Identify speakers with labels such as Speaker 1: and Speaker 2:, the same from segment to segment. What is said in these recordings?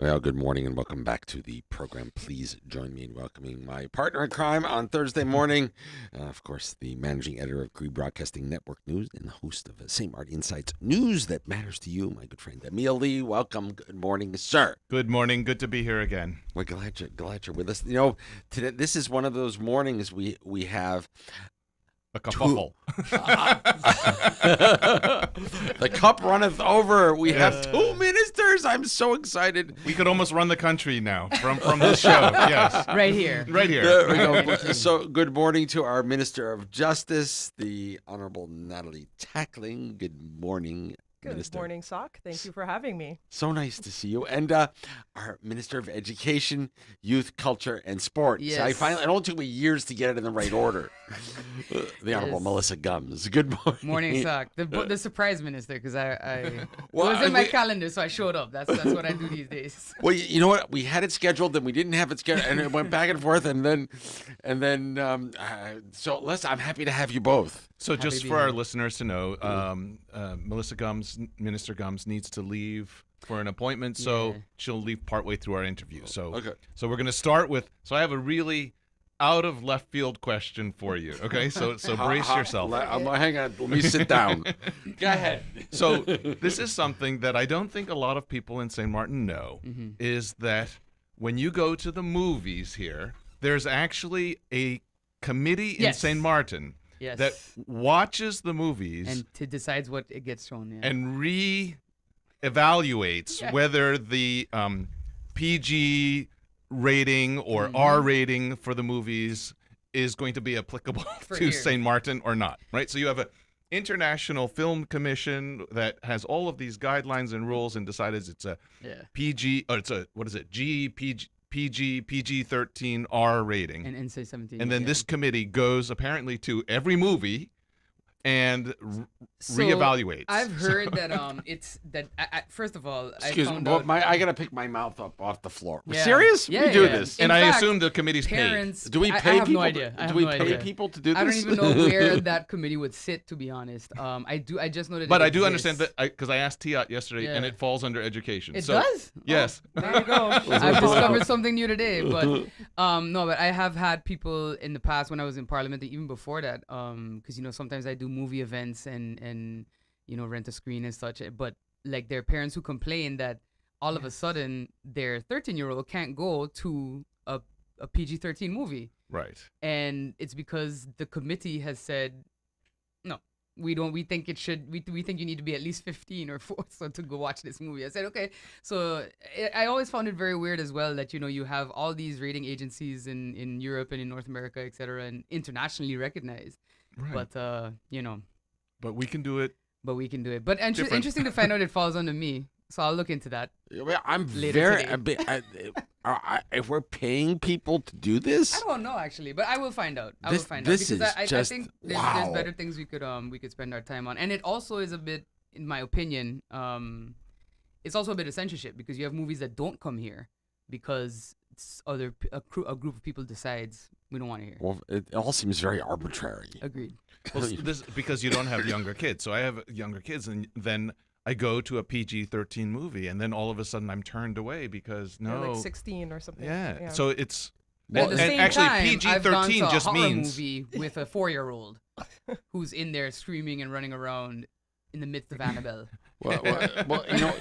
Speaker 1: Well, good morning and welcome back to the program. Please join me in welcoming my partner in crime on Thursday morning. Of course, the managing editor of Cree Broadcasting Network News and the host of St. Martin Insights News that matters to you, my good friend Emil Lee. Welcome. Good morning, sir.
Speaker 2: Good morning. Good to be here again.
Speaker 1: We're glad you're with us. Today this is one of those mornings we have
Speaker 2: A kerfuffle.
Speaker 1: the cup runneth over. We have two ministers. I'm so excited.
Speaker 2: We could almost run the country now from this show. Yes.
Speaker 3: Right here.
Speaker 2: Right here.
Speaker 1: There we go. So, good morning to our Minister of Justice, the Honorable Natalie Tackling. Good morning,
Speaker 4: Good
Speaker 1: Minister.
Speaker 4: morning, Sock. Thank you for having me.
Speaker 1: So nice to see you. And our Minister of Education, Youth, Culture, and Sport.
Speaker 3: Yes.
Speaker 1: So it only took me years to get it in the right order. The Honorable
Speaker 3: Yes.
Speaker 1: Melissa Gumbs. Good morning.
Speaker 3: Morning, Sock. The surprise minister, because
Speaker 1: Well,
Speaker 3: it was in my
Speaker 1: we-
Speaker 3: calendar, so I showed up. That's what I do these days.
Speaker 1: Well, you know what? We had it scheduled, then we didn't have it scheduled, and it went back and forth, and then, so I'm happy to have you both.
Speaker 2: So
Speaker 3: Happy
Speaker 2: just
Speaker 3: to be
Speaker 2: for our
Speaker 3: here.
Speaker 2: listeners to know, Melissa Gumbs, Minister Gumbs, needs to leave for an appointment, so
Speaker 3: Yeah.
Speaker 2: she'll leave partway through our interview. So,
Speaker 1: Okay.
Speaker 2: so we're going to start with. So I have a really out of left field question for you. Okay, so brace yourself.
Speaker 1: Hang on. Let me sit down. Go ahead.
Speaker 2: So this is something that I don't think a lot of people in St. Martin know, is that when you go to the movies here, there's actually a committee in
Speaker 3: Yes.
Speaker 2: St. Martin
Speaker 3: Yes.
Speaker 2: that watches the movies
Speaker 3: and to decides what it gets shown. Yeah.
Speaker 2: and re-evaluates
Speaker 3: Yeah.
Speaker 2: whether the PG rating or R rating for the movies is going to be applicable
Speaker 3: For
Speaker 2: to
Speaker 3: here.
Speaker 2: St. Martin or not, right? So you have a International Film Commission that has all of these guidelines and rules and decided it's a
Speaker 3: yeah.
Speaker 2: PG, or it's a, what is it, PG-13 R rating.
Speaker 3: And NC-17.
Speaker 2: And then
Speaker 3: yeah.
Speaker 2: this committee goes apparently to every movie and
Speaker 3: So,
Speaker 2: reevaluates.
Speaker 3: I've heard that it's that. First of all,
Speaker 1: Excuse
Speaker 3: I
Speaker 1: me,
Speaker 3: found
Speaker 1: but
Speaker 3: out.
Speaker 1: I gotta pick my mouth up off the floor.
Speaker 3: Yeah.
Speaker 1: Serious?
Speaker 3: Yeah,
Speaker 1: we do
Speaker 3: yeah.
Speaker 1: this.
Speaker 3: In
Speaker 2: and I
Speaker 3: fact,
Speaker 2: assume the committee's
Speaker 3: parents.
Speaker 1: Do we
Speaker 3: I
Speaker 1: pay
Speaker 3: have
Speaker 1: people?
Speaker 3: No idea. I
Speaker 1: Do
Speaker 3: have
Speaker 1: we
Speaker 3: no
Speaker 1: pay
Speaker 3: idea.
Speaker 1: people to do this?
Speaker 3: I don't even know where that committee would sit, to be honest. I just know that.
Speaker 2: But
Speaker 3: it
Speaker 2: I do
Speaker 3: exists.
Speaker 2: understand that because I asked Tiat yesterday, and
Speaker 3: Yeah.
Speaker 2: it falls under education.
Speaker 3: It
Speaker 2: so,
Speaker 3: does.
Speaker 2: Yes.
Speaker 3: Oh, there you go. I've discovered something new today. But no, but I have had people in the past when I was in Parliament, and even before that, because sometimes I do movie events and rent a screen and such. But like there are parents who complain that all of a sudden their 13-year-old can't go to a PG-13 movie,
Speaker 2: Right.
Speaker 3: and it's because the committee has said no. We don't. We think it should. We think you need to be at least 15 or 4 so to go watch this movie. I said okay. So I always found it very weird as well that you have all these rating agencies in Europe and in North America, etc., and internationally recognized.
Speaker 2: Right.
Speaker 3: But
Speaker 2: But we can do it.
Speaker 3: but we can do it. But
Speaker 2: Different.
Speaker 3: interesting to find out it falls under me. So I'll look into that.
Speaker 1: Well, I'm
Speaker 3: Later
Speaker 1: very.
Speaker 3: today.
Speaker 1: If we're paying people to do this,
Speaker 3: I don't know actually, but I will find out. I
Speaker 1: This-
Speaker 3: will find
Speaker 1: this
Speaker 3: out because
Speaker 1: is
Speaker 3: I
Speaker 1: just-
Speaker 3: think there's
Speaker 1: wow.
Speaker 3: better things we could spend our time on, and it also is a bit, in my opinion, it's also a bit of censorship because you have movies that don't come here because a group of people decides we don't want to hear.
Speaker 1: well, it all seems very arbitrary.
Speaker 3: Agreed.
Speaker 2: Well, this because you don't have younger kids. So I have younger kids, and then I go to a PG-13 movie, and then all of a sudden I'm turned away because
Speaker 4: You're
Speaker 2: no.
Speaker 4: like 16 or something.
Speaker 2: Yeah. So it's
Speaker 3: But at
Speaker 2: and
Speaker 3: the same
Speaker 2: actually
Speaker 3: time, I've gone
Speaker 2: PG-13
Speaker 3: to a
Speaker 2: just
Speaker 3: horror
Speaker 2: means
Speaker 3: movie with a 4-year-old who's in there screaming and running around in the midst of Annabelle.
Speaker 1: Well,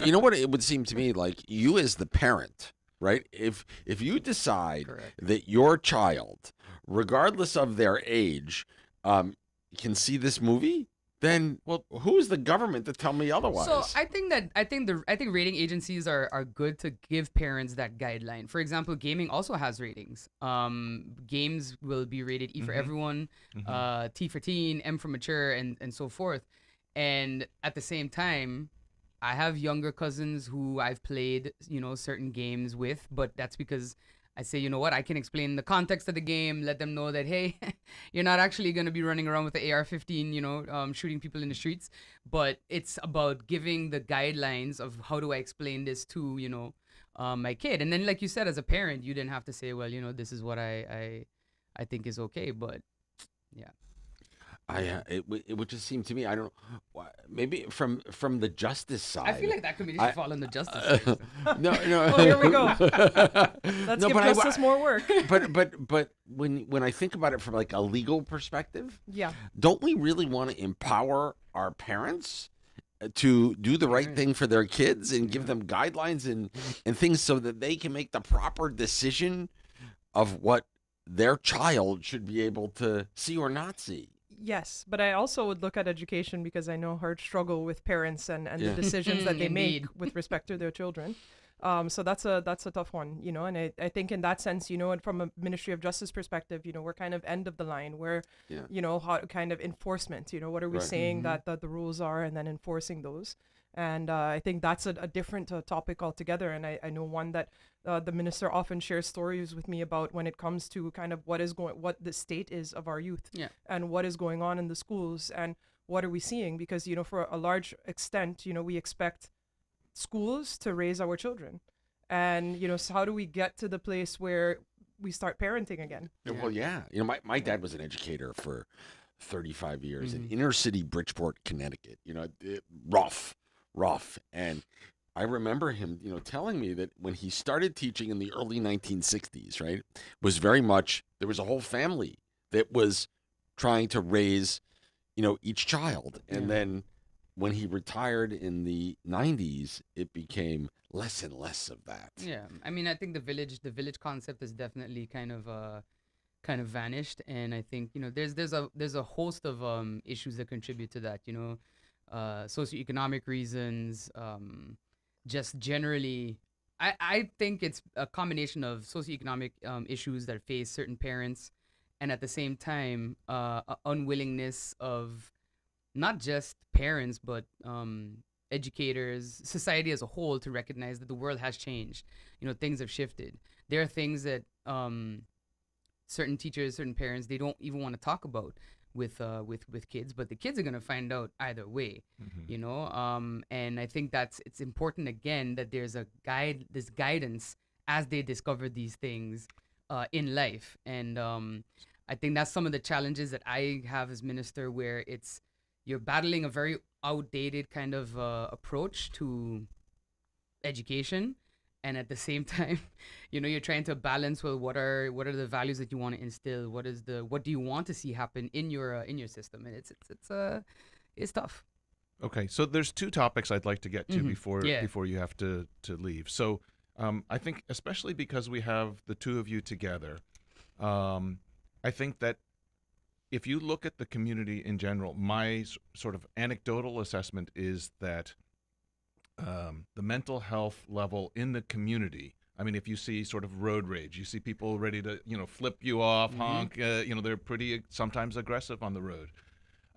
Speaker 1: you know what it would seem to me like you as the parent, right? If you decide
Speaker 3: Correct.
Speaker 1: that your child, regardless of their age, can see this movie, then who's the government to tell me otherwise?
Speaker 3: So I think rating agencies are good to give parents that guideline. For example, gaming also has ratings. Games will be rated E for everyone, T for teen, M for mature, and so forth. And at the same time, I have younger cousins who I've played certain games with, but that's because I say, you know what, I can explain the context of the game, let them know that, hey, you're not actually going to be running around with the AR-15, shooting people in the streets. But it's about giving the guidelines of how do I explain this to, my kid. And then, like you said, as a parent, you didn't have to say, well, this is what I think is okay. But, yeah.
Speaker 1: It would just seem to me, I don't know, maybe from the justice side.
Speaker 3: I feel like that committee
Speaker 1: I-
Speaker 3: should fall under justice. System.
Speaker 1: no.
Speaker 4: Oh, here we go. Let's
Speaker 1: No,
Speaker 4: give
Speaker 1: but I-
Speaker 4: justice more work.
Speaker 1: but when I think about it from like a legal perspective,
Speaker 4: Yeah.
Speaker 1: don't we really want to empower our parents to do the right thing for their kids and give them guidelines and things so that they can make the proper decision of what their child should be able to see or not see?
Speaker 4: Yes, but I also would look at education because I know her struggle with parents and
Speaker 1: Yeah.
Speaker 4: the decisions that they make
Speaker 3: Indeed.
Speaker 4: with respect to their children. So that's a tough one, and I think in that sense, and from a Ministry of Justice perspective, we're kind of end of the line where,
Speaker 1: Yeah.
Speaker 4: how kind of enforcement, what are we
Speaker 1: Right.
Speaker 4: saying that the rules are and then enforcing those. And I think that's a different topic altogether. And I know one that the minister often shares stories with me about when it comes to kind of what the state is of our youth
Speaker 3: Yeah.
Speaker 4: and what is going on in the schools and what are we seeing? Because, for a large extent, we expect schools to raise our children. And, so how do we get to the place where we start parenting again?
Speaker 1: Well, yeah. My dad was an educator for 35 years in
Speaker 3: Mhm.
Speaker 1: inner city Bridgeport, Connecticut. Rough. And I remember him, telling me that when he started teaching in the early 1960s, right, was very much there was a whole family that was trying to raise, each child. And
Speaker 3: Yeah.
Speaker 1: then when he retired in the 90s, it became less and less of that.
Speaker 3: Yeah, I mean, I think the village concept is definitely kind of vanished, and I think there's a host of issues that contribute to that. Socioeconomic reasons, just generally, I think it's a combination of socioeconomic issues that face certain parents, and at the same time, a unwillingness of not just parents but educators, society as a whole, to recognize that the world has changed. Things have shifted. There are things that certain teachers, certain parents, they don't even want to talk about with kids, but the kids are gonna find out either way. And I think it's important again that there's this guidance as they discover these things in life. And I think that's some of the challenges that I have as minister, where you're battling a very outdated kind of approach to education, and at the same time, you're trying to balance, well, what are the values that you want to instill, what do you want to see happen in your system, and it's tough.
Speaker 2: Okay, so there's two topics I'd like to get to
Speaker 3: Yeah.
Speaker 2: before you have to leave. So I think especially because we have the two of you together, I think that if you look at the community in general, my sort of anecdotal assessment is that the mental health level in the community, I mean, if you see sort of road rage, you see people ready to, flip you off, honk, they're pretty sometimes aggressive on the road.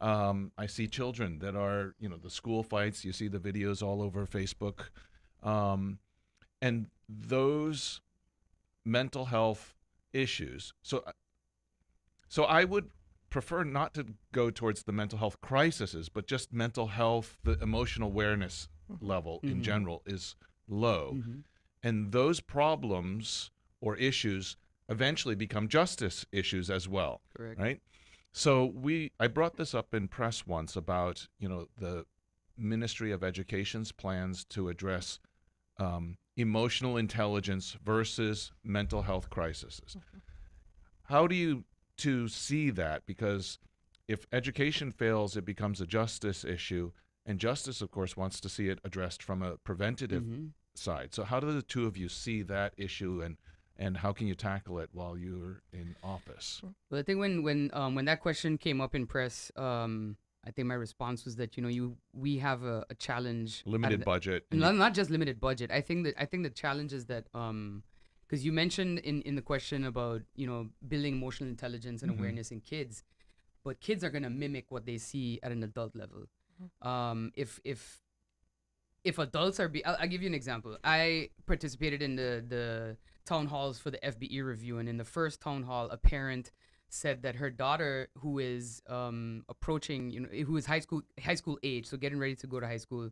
Speaker 2: I see children that are, the school fights, you see the videos all over Facebook. And those mental health issues. So I would prefer not to go towards the mental health crises, but just mental health, the emotional awareness level in general is low. And those problems or issues eventually become justice issues as well.
Speaker 3: Correct.
Speaker 2: Right? So I brought this up in press once about, the Ministry of Education's plans to address emotional intelligence versus mental health crises. How do you to see that? Because if education fails, it becomes a justice issue, and justice, of course, wants to see it addressed from a preventative side. So how do the two of you see that issue, and how can you tackle it while you're in office?
Speaker 3: Well, I think when that question came up in press, I think my response was that we have a challenge.
Speaker 2: Limited budget.
Speaker 3: Not just limited budget. I think the challenge is that because you mentioned in the question about building emotional intelligence and awareness in kids, but kids are gonna mimic what they see at an adult level. If adults are I'll give you an example. I participated in the town halls for the FBE review, and in the first town hall, a parent said that her daughter, who is approaching, who is high school age, so getting ready to go to high school,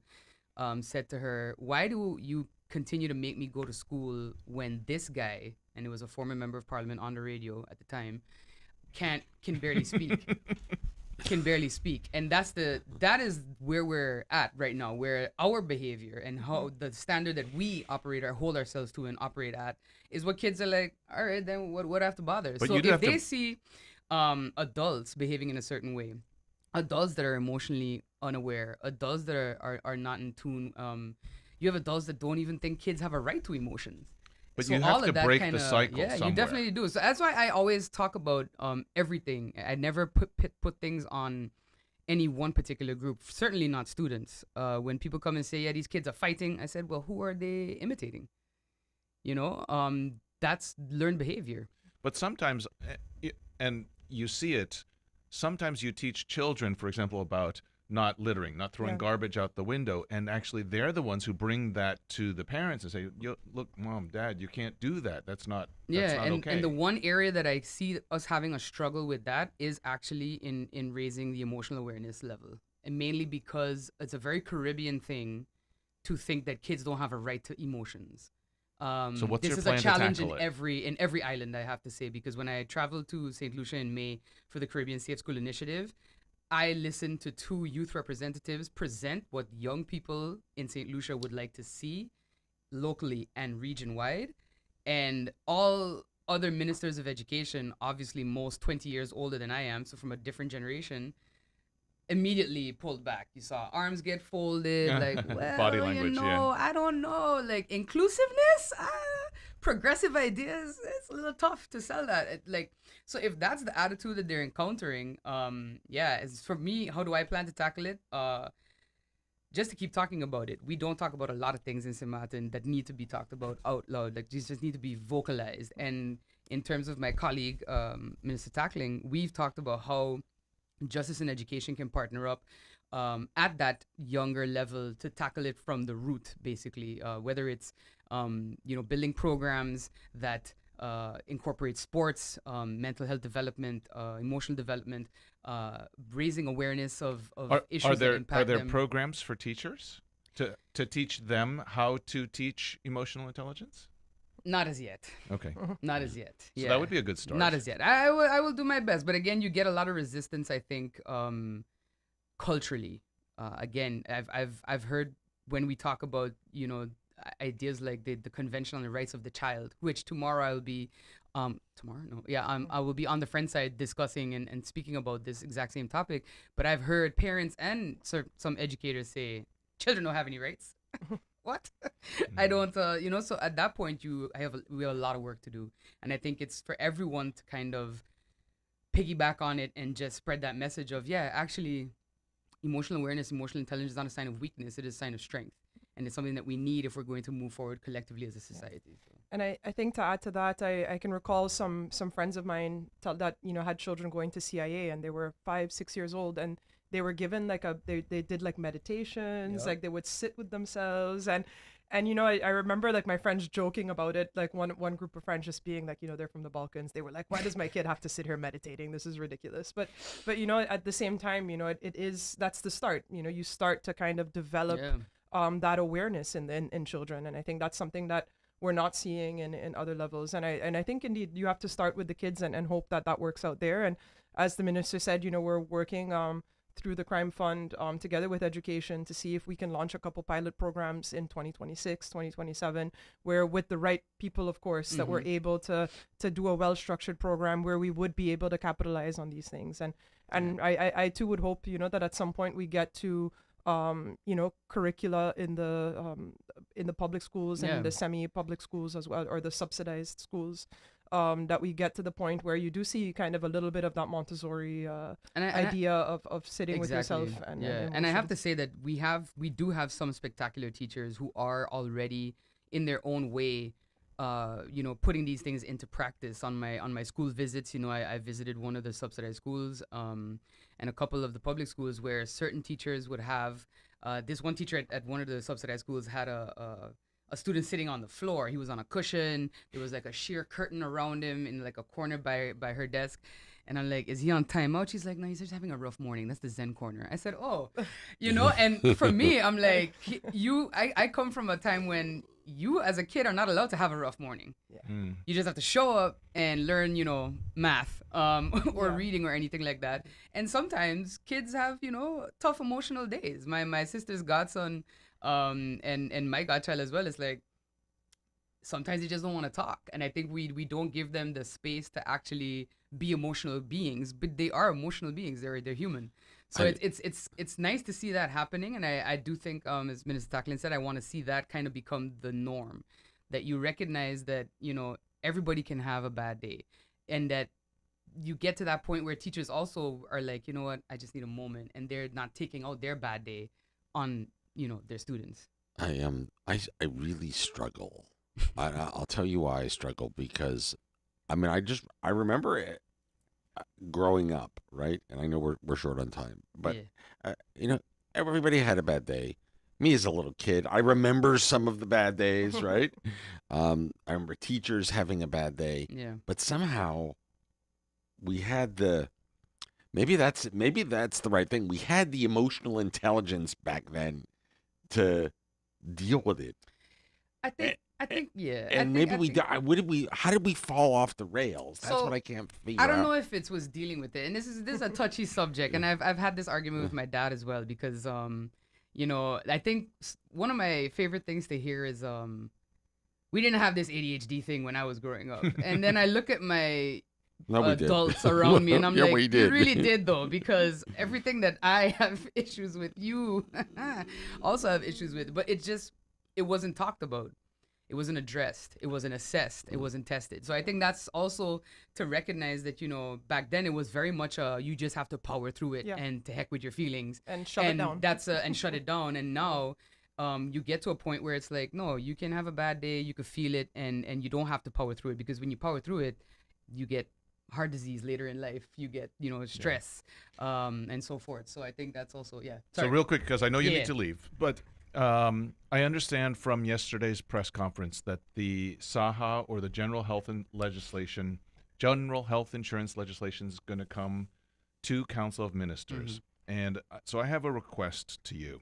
Speaker 3: said to her, "Why do you continue to make me go to school when this guy," and it was a former member of parliament on the radio at the time, can barely speak?" can barely speak, and that is where we're at right now, where our behavior and how the standard that we operate or hold ourselves to and operate at is what kids are like. All right, then what I have to bother?
Speaker 2: But
Speaker 3: So
Speaker 2: you do
Speaker 3: if
Speaker 2: have to-
Speaker 3: they see adults behaving in a certain way, adults that are emotionally unaware, adults that are not in tune. You have adults that don't even think kids have a right to emotions.
Speaker 2: But
Speaker 3: So
Speaker 2: you
Speaker 3: all
Speaker 2: have to
Speaker 3: of that
Speaker 2: break
Speaker 3: kinda,
Speaker 2: the cycle
Speaker 3: Yeah,
Speaker 2: somewhere.
Speaker 3: you definitely do. So that's why I always talk about everything. I never put things on any one particular group. Certainly not students. When people come and say, "Yeah, these kids are fighting," I said, "Well, who are they imitating?" That's learned behavior.
Speaker 2: But sometimes, and you see it, sometimes you teach children, for example, about not littering, not throwing
Speaker 4: Yeah.
Speaker 2: garbage out the window, and actually they're the ones who bring that to the parents and say, Yo, look, mom, dad, you can't do that. That's not okay.
Speaker 3: And the one area that I see us having a struggle with that is actually in raising the emotional awareness level, and mainly because it's a very Caribbean thing to think that kids don't have a right to emotions.
Speaker 2: So what's
Speaker 3: this
Speaker 2: your
Speaker 3: is
Speaker 2: plan
Speaker 3: a
Speaker 2: to
Speaker 3: challenge
Speaker 2: tackle it?
Speaker 3: in every island, I have to say, because when I traveled to St. Lucia in May for the Caribbean Safe School Initiative, I listened to two youth representatives present what young people in St. Lucia would like to see locally and region wide, and all other ministers of education, obviously most 20 years older than I am, so from a different generation, immediately pulled back. You saw arms get folded, like, well,
Speaker 2: Body language, yeah.
Speaker 3: I don't know, like inclusiveness, progressive ideas. It's a little tough to sell that. So if that's the attitude that they're encountering, as for me, how do I plan to tackle it? Just to keep talking about it. We don't talk about a lot of things in St. Martin that need to be talked about out loud. Like, these just need to be vocalized. And in terms of my colleague, Minister Tackling, we've talked about how justice and education can partner up at that younger level to tackle it from the root, basically, whether it's building programs that incorporate sports, mental health development, emotional development, raising awareness of issues that impact
Speaker 2: are there
Speaker 3: them.
Speaker 2: programs for teachers to teach them how to teach emotional intelligence?
Speaker 3: Not as yet.
Speaker 2: Okay.
Speaker 3: Not as yet.
Speaker 2: So that would be a good start.
Speaker 3: Not as yet. I will do my best, but again, you get a lot of resistance, I think, culturally. Again, I've heard when we talk about ideas like the Convention on the Rights of the Child, which tomorrow I'll be I will be on the friend side discussing and speaking about this exact same topic. But I've heard parents and some educators say children don't have any rights. What? I don't, so at that point, we have a lot of work to do. And I think it's for everyone to kind of piggyback on it and just spread that message of, actually, emotional awareness, emotional intelligence is not a sign of weakness. It is a sign of strength. And it's something that we need if we're going to move forward collectively as a society. So.
Speaker 4: And I think to add to that, I can recall some friends of mine that had children going to CIA, and they were 5-6 years old, and they were given they did like meditations, like they would sit with themselves, and I remember like my friends joking about it, like one group of friends just being like, they're from the Balkans, they were like, why does my kid have to sit here meditating? This is ridiculous. But at the same time, that's the start. You start to kind of develop that awareness in children, and I think that's something that we're not seeing in other levels. And I think indeed you have to start with the kids and hope that works out there. And as the minister said, we're working through the Crime Fund together with education to see if we can launch a couple pilot programs in 2026, 2027, where with the right people, of course, that we're able to do a well-structured program where we would be able to capitalize on these things. And I too would hope, that at some point we get to curricula in the public schools and the semi-public schools as well, or the subsidized schools, that we get to the point where you do see kind of a little bit of that Montessori idea of sitting with yourself.
Speaker 3: And I have to say that we do have some spectacular teachers who are already in their own way putting these things into practice. On my school visits, I visited one of the subsidized schools and a couple of the public schools where certain teachers would have this one teacher at one of the subsidized schools had a student sitting on the floor. He was on a cushion. There was like a sheer curtain around him in like a corner by her desk. And I'm like, is he on timeout? She's like, no, he's just having a rough morning. That's the Zen corner. I said, oh, and for me, I'm like, I come from a time when you as a kid are not allowed to have a rough morning. You just have to show up and learn, math or reading or anything like that. And sometimes kids have, tough emotional days. My sister's godson and my godchild as well is like, sometimes they just don't want to talk. And I think we don't give them the space to actually be emotional beings, but they are emotional beings. They're human. So it's nice to see that happening. And I do think, as Minister Taklin said, I want to see that kind of become the norm, that you recognize that, everybody can have a bad day, and that you get to that point where teachers also are like, you know what, I just need a moment, and they're not taking out their bad day on, their students.
Speaker 1: I really struggle. I'll tell you why I struggle, because I remember it growing up, right? And I know we're short on time, but everybody had a bad day. Me as a little kid, I remember some of the bad days, right? I remember teachers having a bad day.
Speaker 3: Yeah.
Speaker 1: But somehow we had maybe that's the right thing. We had the emotional intelligence back then to deal with it.
Speaker 3: I think, yeah.
Speaker 1: And how did we fall off the rails? That's what I can't figure out.
Speaker 3: I don't know if it was dealing with it. And this is a touchy subject. And I've had this argument with my dad as well, because, I think one of my favorite things to hear is, we didn't have this ADHD thing when I was growing up. And then I look at my adults around me, and I'm like,
Speaker 1: we did.
Speaker 3: You really did, though, because everything that I have issues with, you also have issues with. But it wasn't talked about. It wasn't addressed. It wasn't assessed. It wasn't tested. So I think that's also to recognize that, back then it was very much you just have to power through it and to heck with your feelings.
Speaker 4: And shut it down.
Speaker 3: And shut it down. And now you get to a point where it's like, no, you can have a bad day. You can feel it, and you don't have to power through it, because when you power through it, you get heart disease later in life. You get, stress and so forth. So I think that's also, Sorry.
Speaker 2: So real quick, because I know you need to leave, but I understand from yesterday's press conference that the SAHA, or the General Health Insurance legislation, is going to come to Council of Ministers. And so I have a request to you.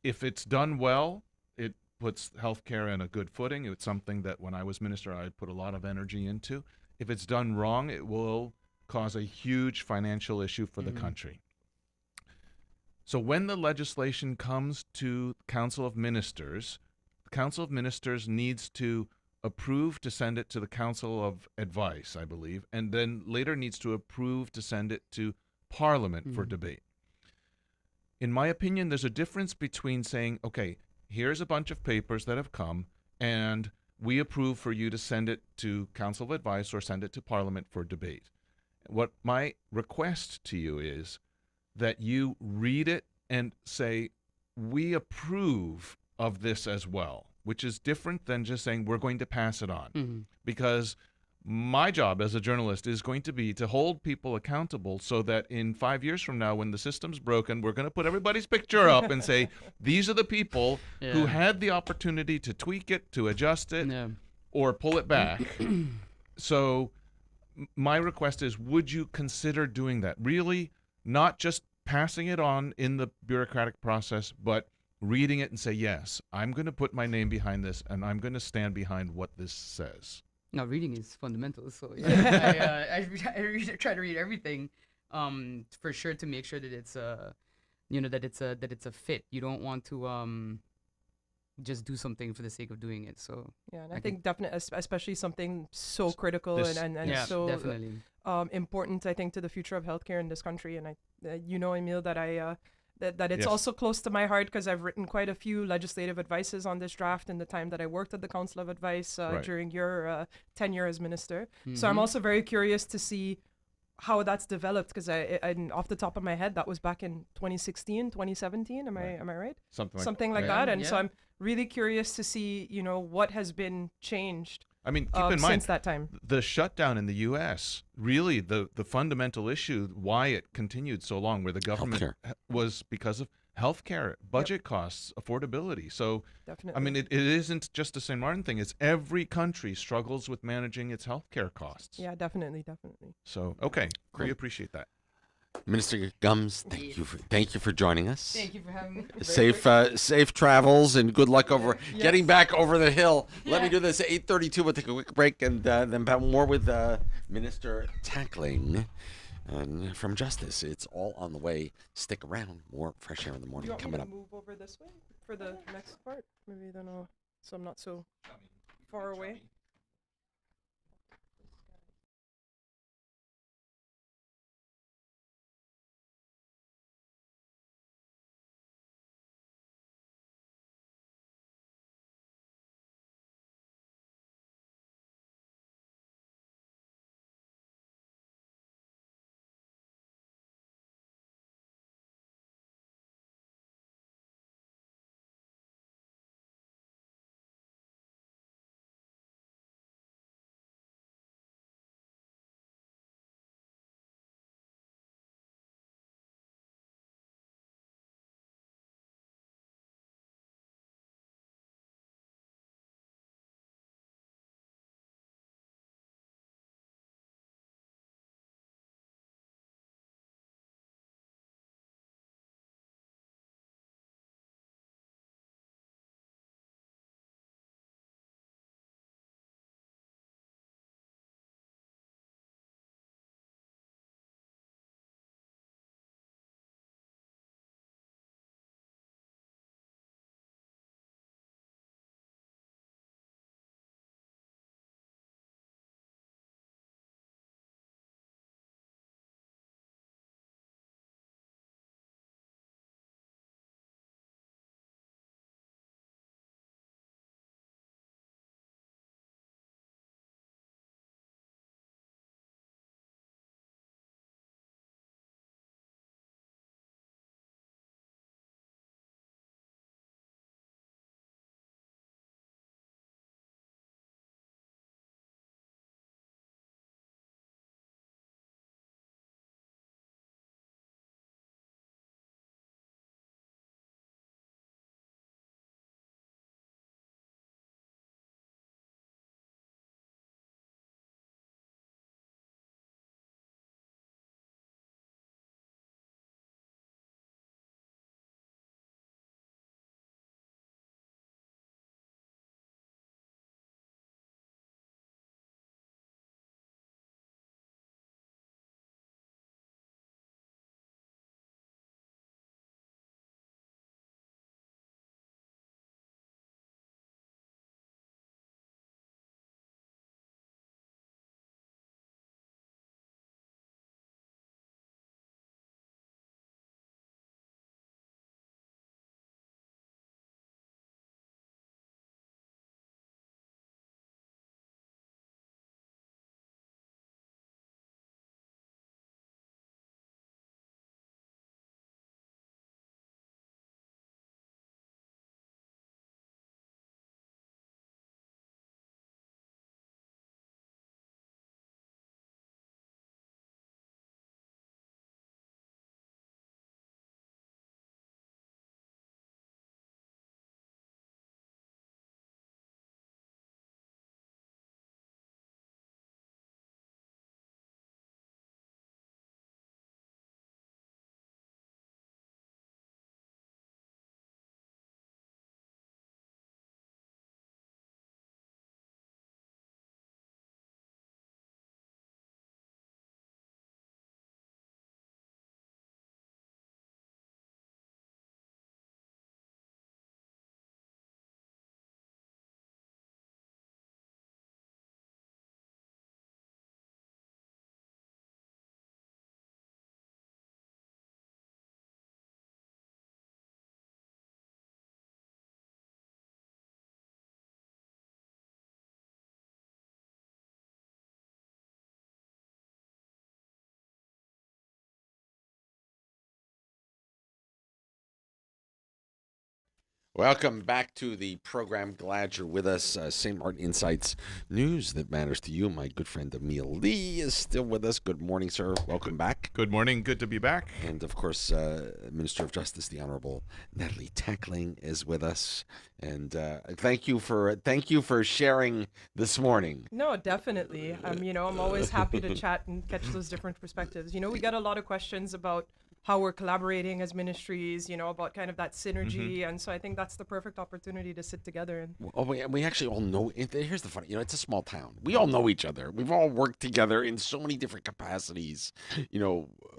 Speaker 2: If it's done well, it puts healthcare in a good footing. It's something that when I was minister, I put a lot of energy into. If it's done wrong, it will cause a huge financial issue for the country. So when the legislation comes to Council of Ministers, the Council of Ministers needs to approve to send it to the Council of Advice, I believe, and then later needs to approve to send it to Parliament for debate. In my opinion, there's a difference between saying, okay, here's a bunch of papers that have come, and we approve for you to send it to Council of Advice or send it to Parliament for debate. What my request to you is that you read it and say, we approve of this as well, which is different than just saying we're going to pass it on. Because my job as a journalist is going to be to hold people accountable, so that in 5 years from now, when the system's broken, we're going to put everybody's picture up and say, these are the people who had the opportunity to tweak it, to adjust it, or pull it back. So my request is, would you consider doing that? Really, not just passing it on in the bureaucratic process, but reading it and say, yes, I'm going to put my name behind this, and I'm going to stand behind what this says.
Speaker 3: No, reading is fundamental. So I try to read everything, for sure, to make sure that it's that it's a fit. You don't want to just do something for the sake of doing it. So
Speaker 4: and I think definitely, especially something so critical and so
Speaker 3: definitely
Speaker 4: important, I think, to the future of healthcare in this country. And Emil, that that it's also close to my heart, because I've written quite a few legislative advices on this draft in the time that I worked at the Council of Advice during your tenure as minister. So I'm also very curious to see how that's developed, because I off the top of my head, that was back in 2016, 2017. Am I right? Something like that. And so I'm really curious to see, what has been changed.
Speaker 2: I mean, keep in mind,
Speaker 4: since that time,
Speaker 2: the shutdown in the U.S., really the fundamental issue, why it continued so long, where the government was because of healthcare, budget costs, affordability. So,
Speaker 4: Definitely.
Speaker 2: I mean, it isn't just a St. Martin thing. It's every country struggles with managing its healthcare costs.
Speaker 4: Yeah, definitely.
Speaker 2: So, okay, we
Speaker 1: Great.
Speaker 2: appreciate that.
Speaker 1: Minister Gumbs, thank you for joining us.
Speaker 3: Thank you for having me.
Speaker 1: Safe travels and good luck over getting back over the hill. Let me
Speaker 3: Yeah.
Speaker 1: do this at 8:32. We'll take a quick break and then back more with Minister Tackling and from Justice. It's all on the way. Stick around. More fresh air in the morning coming up.
Speaker 4: Move over this way for the next part? Maybe then so I'm not so far away.
Speaker 1: Welcome back to the program. Glad you're with us. St. Martin Insights news that matters to you. My good friend Emil Lee is still with us. Good morning, sir. Welcome back.
Speaker 2: Good morning. Good to be back.
Speaker 1: And of course, Minister of Justice, the Honorable Natalie Tackling, is with us. And thank you for sharing this morning.
Speaker 4: No, definitely. I'm always happy to chat and catch those different perspectives. We get a lot of questions about how we're collaborating as ministries, about kind of that synergy. And so I think that's the perfect opportunity to sit together. And
Speaker 1: We actually all know. Here's the funny, it's a small town. We all know each other. We've all worked together in so many different capacities,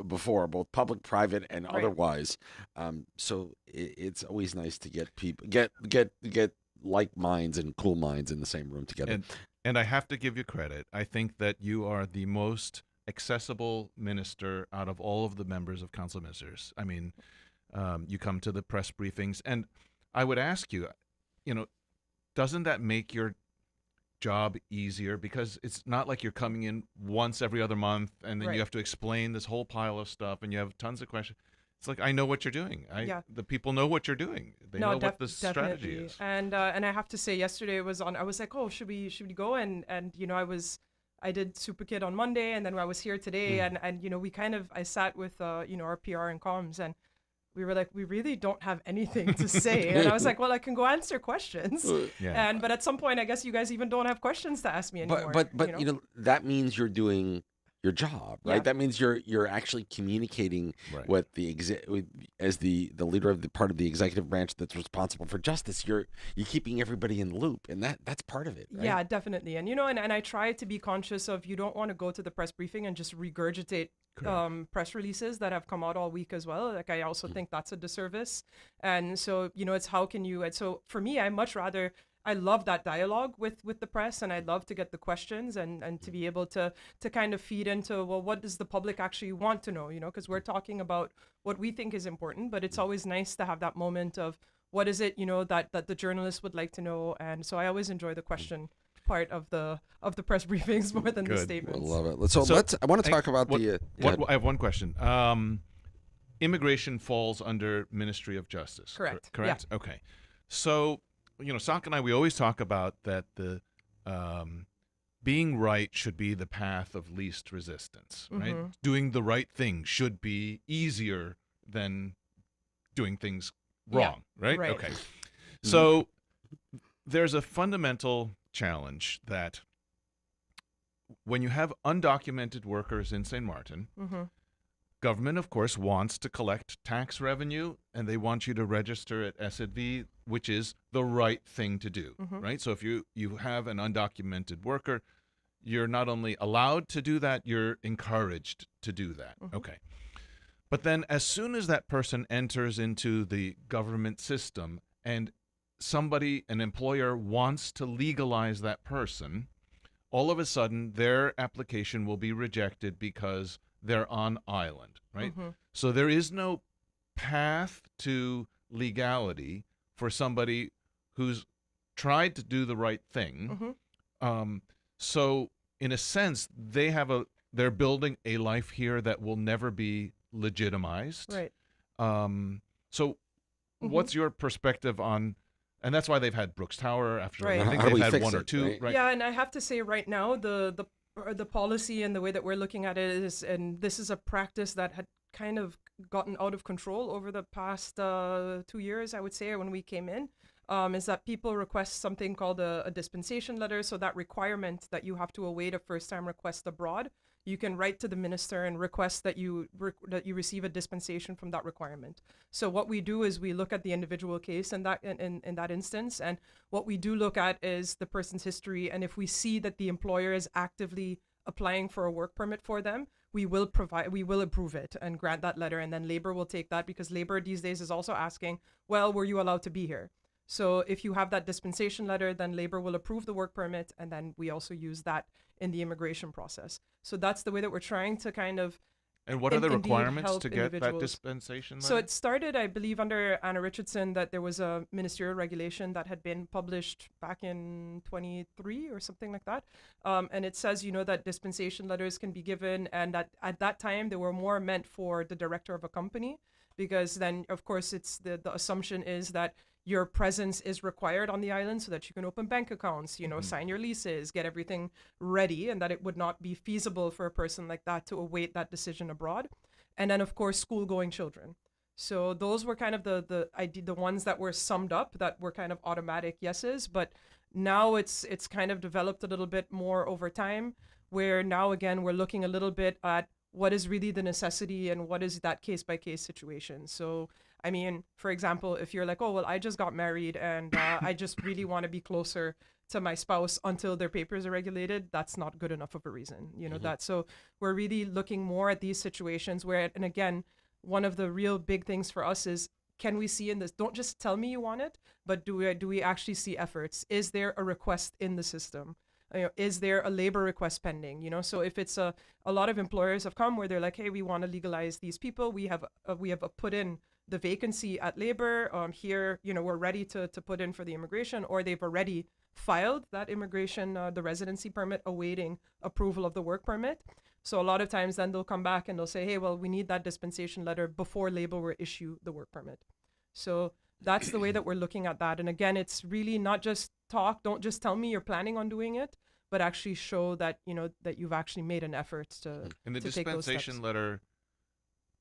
Speaker 1: before, both public, private, and
Speaker 4: Right.
Speaker 1: otherwise. So it's always nice to get people get like minds and cool minds in the same room together.
Speaker 2: And I have to give you credit. I think that you are the most accessible minister out of all of the members of Council of Ministers. I mean, you come to the press briefings, and I would ask you, doesn't that make your job easier? Because it's not like you're coming in once every other month, and then
Speaker 4: Right.
Speaker 2: you have to explain this whole pile of stuff, and you have tons of questions. It's like, I know what you're doing.
Speaker 4: Yeah.
Speaker 2: The people know what you're doing. They know what the strategy
Speaker 4: definitely.
Speaker 2: is.
Speaker 4: And I have to say, yesterday I was like, oh, should we go? And I did Super Kid on Monday, and then I was here today, and I sat with our PR and comms, and we were like, we really don't have anything to say. And I was like, well, I can go answer questions.
Speaker 2: Yeah.
Speaker 4: But at some point, I guess you guys even don't have questions to ask me anymore.
Speaker 1: But that means you're doing your job, right?
Speaker 4: Yeah.
Speaker 1: That means you're actually communicating
Speaker 2: Right.
Speaker 1: what as the leader of the part of the executive branch that's responsible for justice. You're keeping everybody in the loop, and that's part of it, right?
Speaker 4: Yeah, definitely. And and I try to be conscious of, you don't want to go to the press briefing and just regurgitate
Speaker 2: Correct.
Speaker 4: press releases that have come out all week as well. Like, I also think that's a disservice. And so, it's how can you, and so for me, I love that dialogue with the press, and I love to get the questions and to be able to kind of feed into, well, what does the public actually want to know, because we're talking about what we think is important, but it's always nice to have that moment of what is it, that the journalists would like to know. And so I always enjoy the question part of the press briefings more than the
Speaker 2: Good.
Speaker 1: I
Speaker 4: statements.
Speaker 1: love it. So I want to talk about the. Go ahead.
Speaker 2: I have one question. Immigration falls under Ministry of Justice.
Speaker 4: Correct.
Speaker 2: Correct? Okay. So, Sock and I, we always talk about that the being right should be the path of least resistance, right?
Speaker 4: Mhm.
Speaker 2: Doing the right thing should be easier than doing things
Speaker 4: Yeah,
Speaker 2: wrong, right?
Speaker 4: right.
Speaker 2: Okay. So there's a fundamental challenge that when you have undocumented workers in St. Martin,
Speaker 4: Mm-hmm.
Speaker 2: government, of course, wants to collect tax revenue, and they want you to register at SEDV, which is the right thing to do,
Speaker 4: Mhm.
Speaker 2: right? So if you have an undocumented worker, you're not only allowed to do that, you're encouraged to do that.
Speaker 4: Mhm.
Speaker 2: Okay. But then as soon as that person enters into the government system and an employer wants to legalize that person, all of a sudden their application will be rejected because they're on island, right?
Speaker 4: Mhm.
Speaker 2: So there is no path to legality for somebody who's tried to do the right thing.
Speaker 4: Mhm.
Speaker 2: So in a sense, they're building a life here that will never be legitimized.
Speaker 4: Right.
Speaker 2: So
Speaker 4: Mhm.
Speaker 2: what's your perspective on, and that's why they've had Brooks Tower after,
Speaker 4: Right.
Speaker 2: I think
Speaker 1: How do
Speaker 2: they've
Speaker 1: we
Speaker 2: had
Speaker 1: fix
Speaker 2: one or
Speaker 1: it,
Speaker 2: two,
Speaker 1: right?
Speaker 2: right?
Speaker 4: Yeah, and I have to say right now, the policy and the way that we're looking at it is, and this is a practice that had kind of gotten out of control over the past 2 years, I would say, when we came in, is that people request something called a dispensation letter. So that requirement that you have to await a first-time request abroad, you can write to the minister and request that you receive a dispensation from that requirement. So what we do is we look at the individual case in that instance, and what we do look at is the person's history, and if we see that the employer is actively applying for a work permit for them, we will approve it and grant that letter, and then labor will take that, because labor these days is also asking, well, were you allowed to be here? So if you have that dispensation letter, then labor will approve the work permit, and then we also use that in the immigration process. So that's the way that we're trying to kind of
Speaker 2: And what are the
Speaker 4: indeed
Speaker 2: requirements
Speaker 4: help
Speaker 2: to get that
Speaker 4: individuals.
Speaker 2: dispensation letter?
Speaker 4: So it started, I believe, under Anna Richardson, that there was a ministerial regulation that had been published back in 23 or something like that. And it says, that dispensation letters can be given, and that at that time they were more meant for the director of a company, because then, of course, it's the assumption is that your presence is required on the island so that you can open bank accounts, sign your leases, get everything ready, and that it would not be feasible for a person like that to await that decision abroad. And then, of course, school-going children. So those were kind of the ones that were summed up, that were kind of automatic yeses. But now it's kind of developed a little bit more over time, where now again we're looking a little bit at what is really the necessity and what is that case by case situation. So I mean, for example, if you're like, oh well, I just got married and I just really want to be closer to my spouse until their papers are regulated, that's not good enough of a reason, that. So we're really looking more at these situations where, and again, one of the real big things for us is, can we see in this, don't just tell me you want it, but do we actually see efforts? Is there a request in the system? Is there a labor request pending? So if it's a lot of employers have come where they're like, hey, we want to legalize these people. We have put in the vacancy at labor. Here, we're ready to put in for the immigration, or they've already filed that immigration, the residency permit, awaiting approval of the work permit. So a lot of times then they'll come back and they'll say, hey, well, we need that dispensation letter before labor will issue the work permit. So that's the way that we're looking at that. And again, it's really not just talk. Don't just tell me you're planning on doing it, but actually show that, that you've actually made an effort to
Speaker 2: And the
Speaker 4: to take those
Speaker 2: dispensation
Speaker 4: steps.
Speaker 2: letter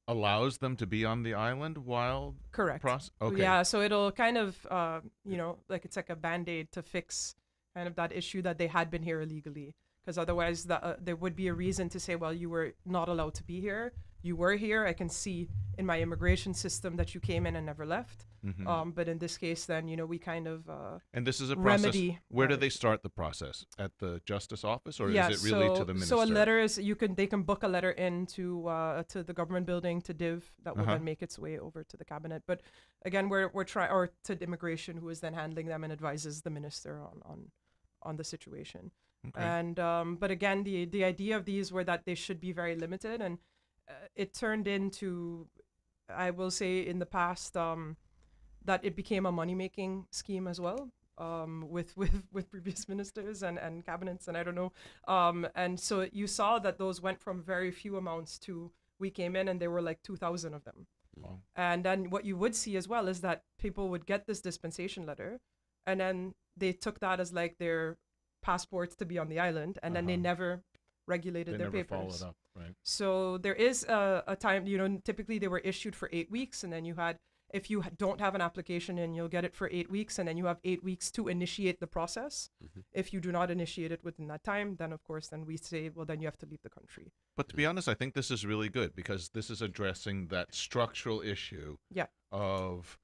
Speaker 2: allows them to be on the island while
Speaker 4: Correct.
Speaker 2: Okay.
Speaker 4: Yeah, so it'll kind of, like it's like a Band-Aid to fix kind of that issue that they had been here illegally. Because otherwise there would be a reason to say, well, you were not allowed to be here. You were here. I can see in my immigration system that you came in and never left. But in this case, then, we kind of
Speaker 2: And this is a process.
Speaker 4: remedy.
Speaker 2: Where do they start the process? At the justice office, or
Speaker 4: Yeah,
Speaker 2: is it really to the minister?
Speaker 4: So a letter is, they can book a letter in to the government building, to Div, that will then make its way over to the cabinet. But again, we're trying, or to immigration, who is then handling them and advises the minister on the situation.
Speaker 2: Okay.
Speaker 4: And but again, the idea of these were that they should be very limited, and it turned into, I will say, in the past, that it became a money-making scheme as well, with previous ministers and cabinets, and I don't know. And so you saw that those went from very few amounts to, we came in and there were like 2,000 of them.
Speaker 2: Wow.
Speaker 4: And then what you would see as well is that people would get this dispensation letter, and then they took that as like their passports to be on the island, and then they never regulated their papers.
Speaker 2: Followed up, right?
Speaker 4: So there is a time, typically they were issued for 8 weeks, and then you had, if you don't have an application in, you'll get it for 8 weeks, and then you have 8 weeks to initiate the process. If you do not initiate it within that time, then of course, then we say, well, then you have to leave the country.
Speaker 2: But to be honest, I think this is really good, because this is addressing that structural issue of,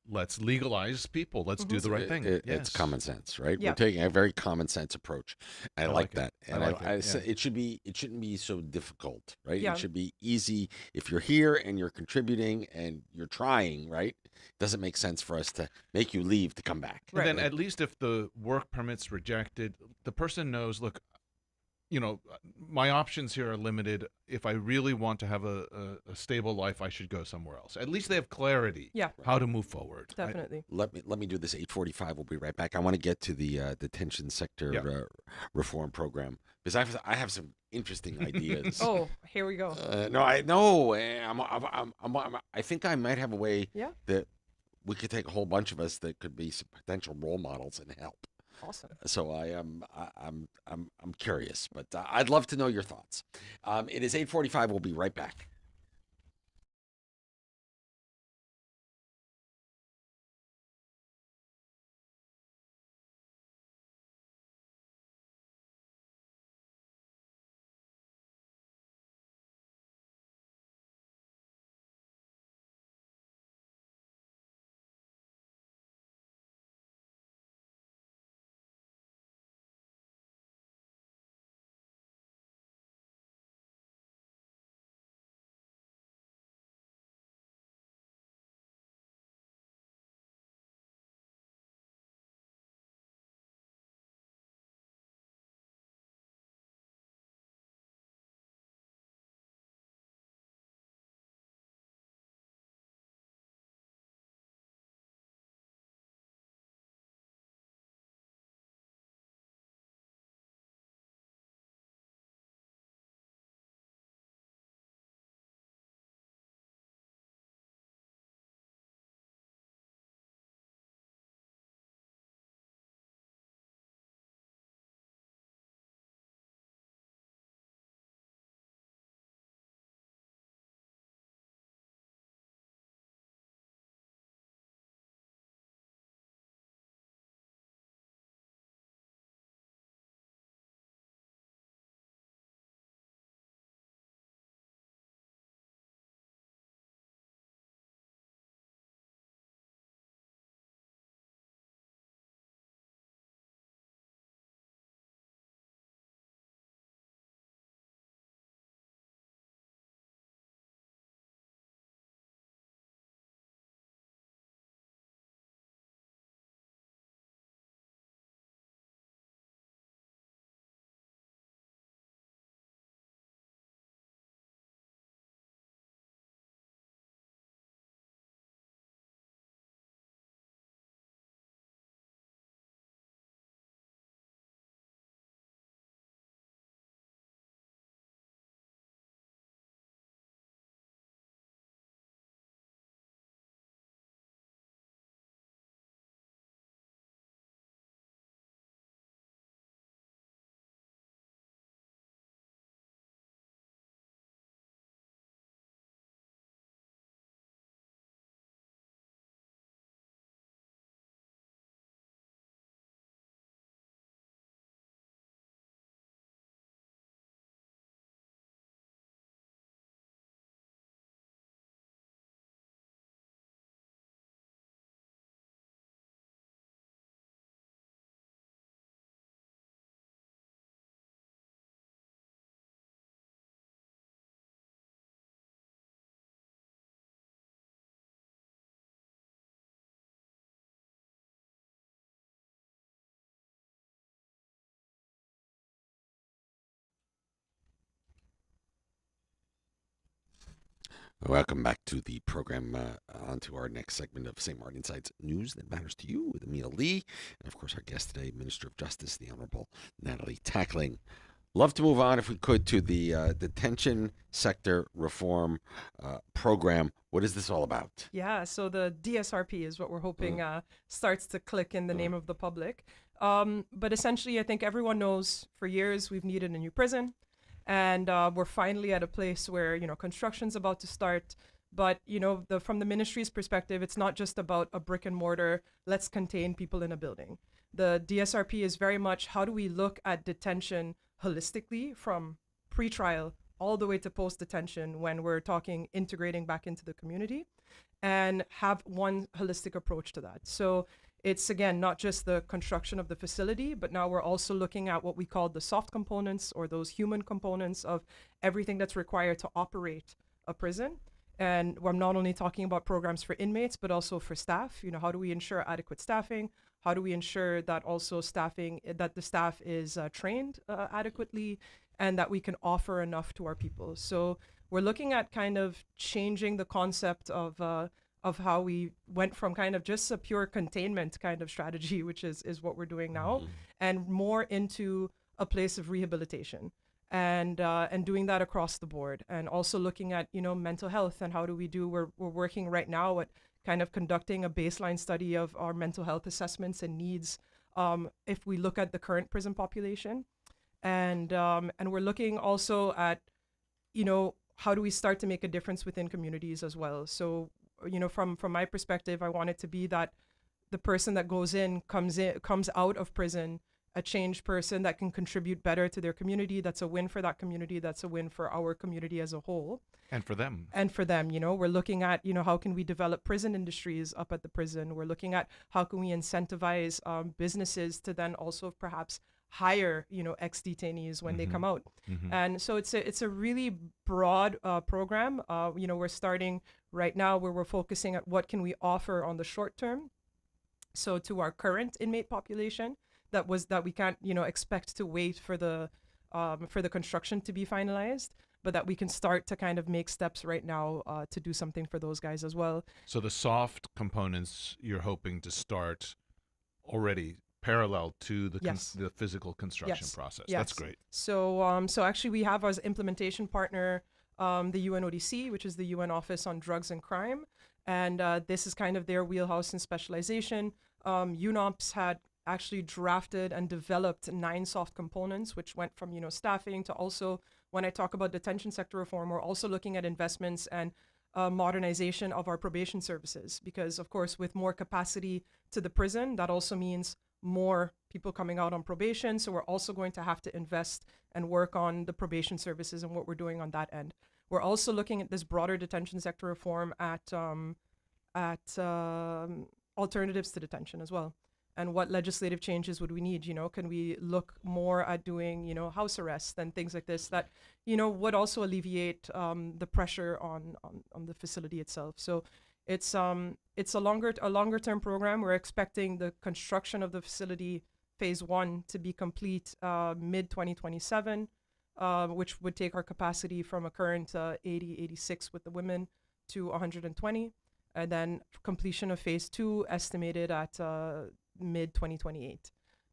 Speaker 2: let's legalize people. Let's do the right thing.
Speaker 1: It's common sense, right?
Speaker 4: Yeah.
Speaker 1: We're taking a very common sense approach. I like
Speaker 2: it.
Speaker 1: that, and it shouldn't be so difficult, right?
Speaker 4: Yeah.
Speaker 1: It should be easy. If you're here and you're contributing and you're trying, right? It doesn't make sense for us to make you leave to come back.
Speaker 2: And then at least if the work permit's rejected, the person knows, look, my options here are limited. If I really want to have a stable life, I should go somewhere else. At least they have clarity how to move forward.
Speaker 4: Definitely.
Speaker 1: Let me do this. 8:45. We'll be right back. I want to get to the detention sector reform program, because I have some interesting ideas.
Speaker 4: Oh, here we go.
Speaker 1: I think I might have a way
Speaker 4: Yeah.
Speaker 1: that we could take a whole bunch of us that could be some potential role models and help.
Speaker 4: Awesome.
Speaker 1: So I'm curious, but I'd love to know your thoughts. It is 8:45. We'll be right back. Welcome back to the program. On to our next segment of St. Martin Insights News that matters to you with Emil Lee. And of course, our guest today, Minister of Justice, the Honorable Natalie Tackling. Love to move on, if we could, to the detention sector reform program. What is this all about?
Speaker 4: Yeah, so the DSRP is what we're hoping starts to click in the name of the public. But essentially, I think everyone knows for years we've needed a new prison. And we're finally at a place where, construction's about to start. But, from the ministry's perspective, it's not just about a brick and mortar, let's contain people in a building. The DSRP is very much how do we look at detention holistically from pre-trial all the way to post-detention when we're talking integrating back into the community and have one holistic approach to that. So it's, again, not just the construction of the facility, but now we're also looking at what we call the soft components or those human components of everything that's required to operate a prison. And we're not only talking about programs for inmates, but also for staff. How do we ensure adequate staffing? How do we ensure that also that the staff is trained adequately and that we can offer enough to our people? So we're looking at kind of changing the concept of how we went from kind of just a pure containment kind of strategy, which is what we're doing now, and more into a place of rehabilitation and doing that across the board. And also looking at, mental health and how do we do, we're working right now at kind of conducting a baseline study of our mental health assessments and needs if we look at the current prison population. And we're looking also at, how do we start to make a difference within communities as well? So, from my perspective, I want it to be that the person that comes out of prison, a changed person that can contribute better to their community. That's a win for that community. That's a win for our community as a whole.
Speaker 2: And for them.
Speaker 4: We're looking at, how can we develop prison industries up at the prison? We're looking at how can we incentivize businesses to then also perhaps hire, ex-detainees when they come out. And so it's a really broad program. We're starting right now where we're focusing at what can we offer on the short term. So to our current inmate population, that we can't, expect to wait for the construction to be finalized, but that we can start to kind of make steps right now to do something for those guys as well.
Speaker 2: So the soft components you're hoping to start already parallel to the physical construction process.
Speaker 4: Yes.
Speaker 2: That's great.
Speaker 4: So actually we have as implementation partner the UNODC, which is the UN Office on Drugs and Crime, and this is kind of their wheelhouse and specialization. UNOPS had actually drafted and developed 9 soft components, which went from, staffing to also, when I talk about detention sector reform, we're also looking at investments and modernization of our probation services. Because, of course, with more capacity to the prison, that also means more people coming out on probation. So we're also going to have to invest and work on the probation services and what we're doing on that end. We're also looking at this broader detention sector reform at alternatives to detention as well. And what legislative changes would we need? Can we look more at doing, house arrest and things like this that, would also alleviate the pressure on the facility itself. So it's a longer term program. We're expecting the construction of the facility phase 1 to be complete mid 2027, which would take our capacity from a current 86 with the women to 120, and then completion of phase 2 estimated at mid 2028,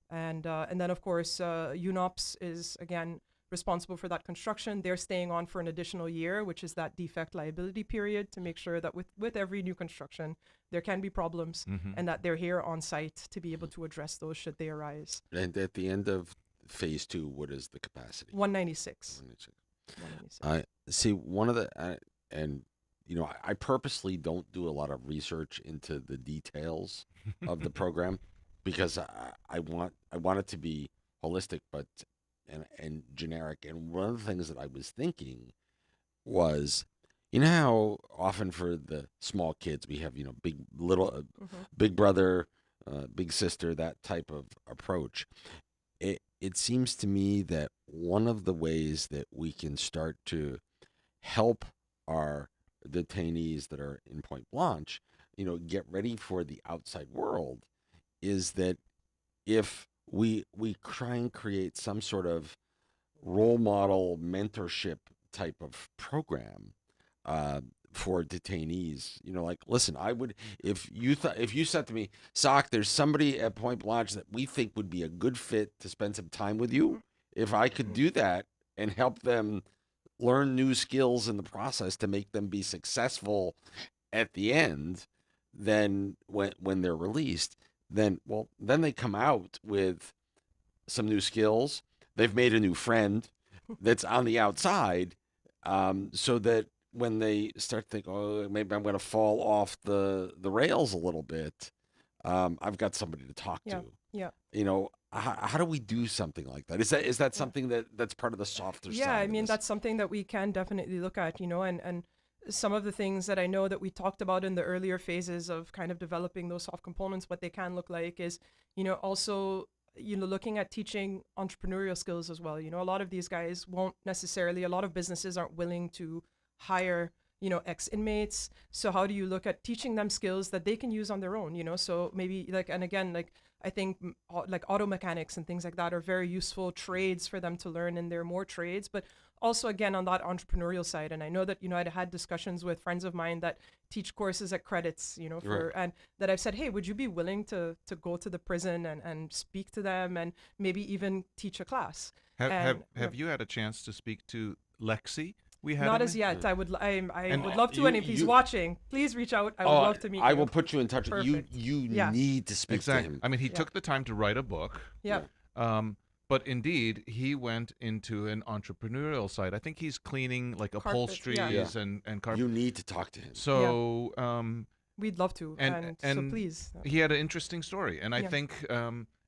Speaker 4: and then of course UNOPS is again responsible for that construction. They're staying on for an additional year, which is that defect liability period, to make sure that with every new construction there can be problems and that they're here on site to be able to address those should they arise.
Speaker 1: And at the end of phase 2, what is the capacity?
Speaker 4: 196.
Speaker 1: 196. I see one of the and I purposely don't do a lot of research into the details of the program because I want it to be holistic and generic. And one of the things that I was thinking was, how often for the small kids we have big brother, big sister, that type of approach. It seems to me that one of the ways that we can start to help our detainees that are in Point Blanche, get ready for the outside world, is that if we try and create some sort of role model mentorship type of program for detainees. Like, listen, I would, if you said to me, Sock, there's somebody at Point Blanche that we think would be a good fit to spend some time with you. If I could do that and help them learn new skills in the process to make them be successful at the end, then when they're released, then they come out with some new skills. They've made a new friend that's on the outside, so that when they start to think, oh, maybe I'm going to fall off the rails a little bit, I've got somebody to talk to.
Speaker 4: Yeah.
Speaker 1: How do we do something like that? Is that something that's part of the softer
Speaker 4: Yeah,
Speaker 1: side?
Speaker 4: I mean, that's something that we can definitely look at, and some of the things that I know that we talked about in the earlier phases of kind of developing those soft components, what they can look like is, also, looking at teaching entrepreneurial skills as well. A lot of these guys won't necessarily, a lot of businesses aren't willing to hire, ex-inmates. So how do you look at teaching them skills that they can use on their own, So maybe and again, I think like auto mechanics and things like that are very useful trades for them to learn, and there are more trades, but also again on that entrepreneurial side. And I know that I'd had discussions with friends of mine that teach courses at credits, and that I've said, hey, would you be willing to go to the prison and speak to them and maybe even teach a class?
Speaker 2: Have you had a chance to speak to Lexi? We had
Speaker 4: not as yet. I would love to, and if he's watching, please reach out. I would love to meet him.
Speaker 1: I will put you in touch.
Speaker 4: Perfect.
Speaker 1: You need to speak to him.
Speaker 2: I mean, he took the time to write a book.
Speaker 4: Yeah.
Speaker 2: But indeed, he went into an entrepreneurial side. I think he's cleaning like upholsteries and carpet.
Speaker 1: You need to talk to him.
Speaker 2: So
Speaker 4: we'd love to, and so please.
Speaker 2: He had an interesting story, and I think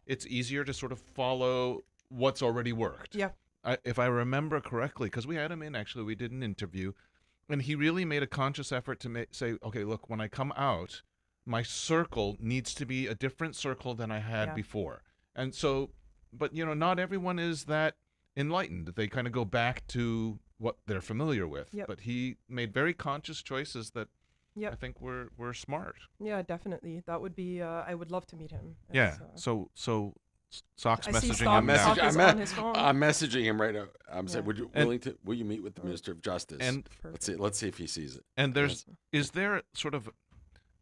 Speaker 2: it's easier to sort of follow what's already worked.
Speaker 4: Yeah.
Speaker 2: If I remember correctly, because we had him in, actually, we did an interview, and he really made a conscious effort to say, okay, look, when I come out, my circle needs to be a different circle than I had before. And so, but, not everyone is that enlightened. They kind of go back to what they're familiar with.
Speaker 4: Yep.
Speaker 2: But he made very conscious choices that
Speaker 4: I
Speaker 2: think were smart.
Speaker 4: Yeah, definitely. That would be, I would love to meet him.
Speaker 2: So Sock's messaging
Speaker 4: him
Speaker 2: now.
Speaker 1: I'm messaging him right now. I'm saying, will you meet with the Minister of Justice?
Speaker 2: And
Speaker 1: let's see if he sees it.
Speaker 2: And is there sort of